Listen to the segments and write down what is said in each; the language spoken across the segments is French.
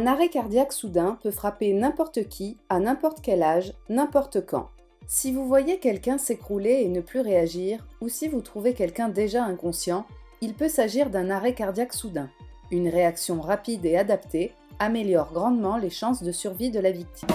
Un arrêt cardiaque soudain peut frapper n'importe qui, à n'importe quel âge, n'importe quand. Si vous voyez quelqu'un s'écrouler et ne plus réagir, ou si vous trouvez quelqu'un déjà inconscient, il peut s'agir d'un arrêt cardiaque soudain. Une réaction rapide et adaptée améliore grandement les chances de survie de la victime.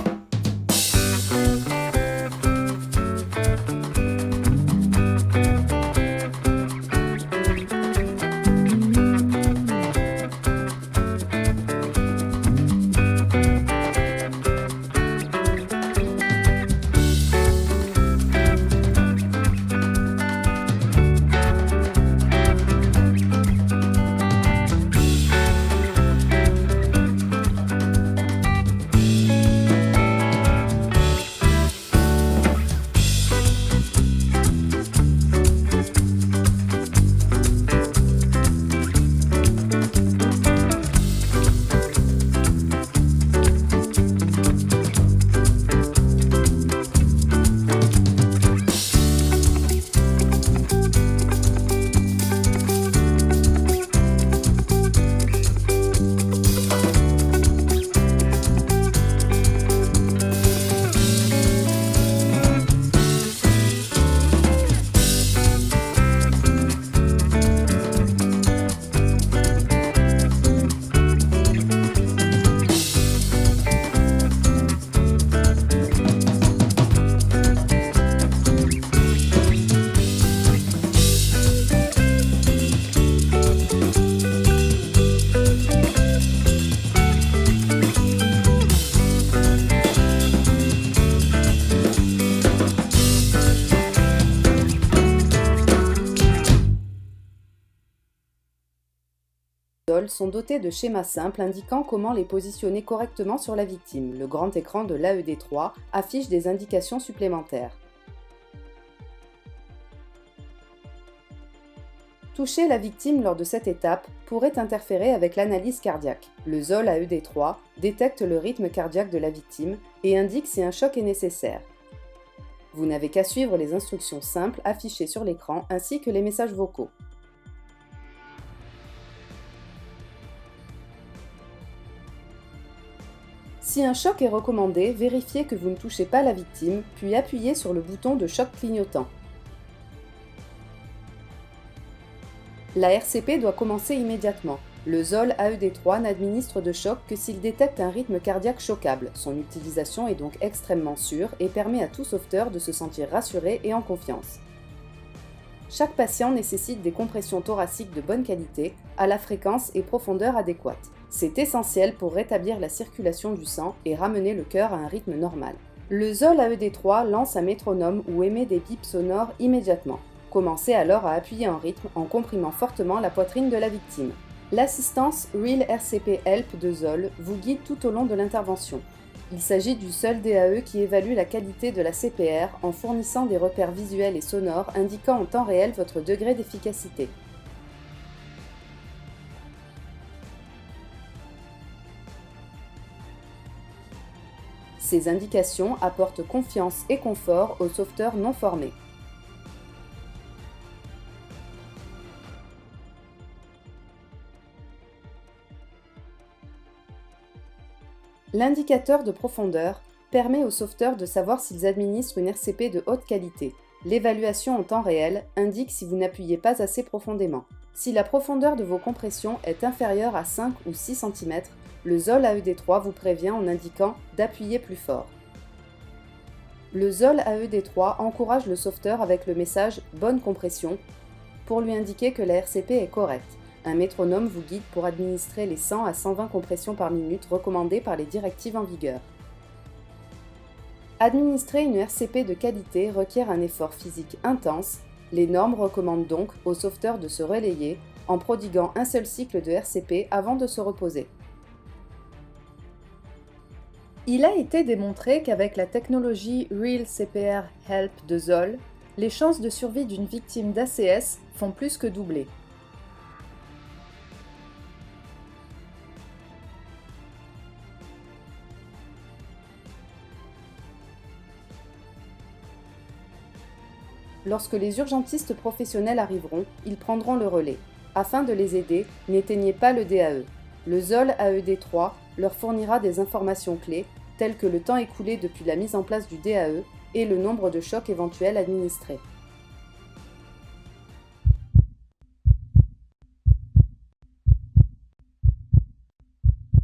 Sont dotés de schémas simples indiquant comment les positionner correctement sur la victime. Le grand écran de l'AED3 affiche des indications supplémentaires. Toucher la victime lors de cette étape pourrait interférer avec l'analyse cardiaque. Le ZOL AED3 détecte le rythme cardiaque de la victime et indique si un choc est nécessaire. Vous n'avez qu'à suivre les instructions simples affichées sur l'écran ainsi que les messages vocaux. Si un choc est recommandé, vérifiez que vous ne touchez pas la victime, puis appuyez sur le bouton de choc clignotant. La RCP doit commencer immédiatement. Le ZOL AED3 n'administre de choc que s'il détecte un rythme cardiaque choquable. Son utilisation est donc extrêmement sûre et permet à tout sauveteur de se sentir rassuré et en confiance. Chaque patient nécessite des compressions thoraciques de bonne qualité, à la fréquence et profondeur adéquates. C'est essentiel pour rétablir la circulation du sang et ramener le cœur à un rythme normal. Le ZOL AED3 lance un métronome ou émet des bips sonores immédiatement. Commencez alors à appuyer en rythme en comprimant fortement la poitrine de la victime. L'assistance Real RCP Help de ZOL vous guide tout au long de l'intervention. Il s'agit du seul DAE qui évalue la qualité de la CPR en fournissant des repères visuels et sonores indiquant en temps réel votre degré d'efficacité. Ces indications apportent confiance et confort aux sauveteurs non formés. L'indicateur de profondeur permet aux sauveteurs de savoir s'ils administrent une RCP de haute qualité. L'évaluation en temps réel indique si vous n'appuyez pas assez profondément. Si la profondeur de vos compressions est inférieure à 5 ou 6 cm, le ZOL AED3 vous prévient en indiquant d'appuyer plus fort. Le ZOL AED3 encourage le sauveteur avec le message « Bonne compression » pour lui indiquer que la RCP est correcte. Un métronome vous guide pour administrer les 100 à 120 compressions par minute recommandées par les directives en vigueur. Administrer une RCP de qualité requiert un effort physique intense. Les normes recommandent donc aux sauveteurs de se relayer en prodiguant un seul cycle de RCP avant de se reposer. Il a été démontré qu'avec la technologie Real CPR Help de ZOL, les chances de survie d'une victime d'ACS font plus que doubler. Lorsque les urgentistes professionnels arriveront, ils prendront le relais. Afin de les aider, n'éteignez pas le DAE. Le ZOL AED3 leur fournira des informations clés, telles que le temps écoulé depuis la mise en place du DAE et le nombre de chocs éventuels administrés.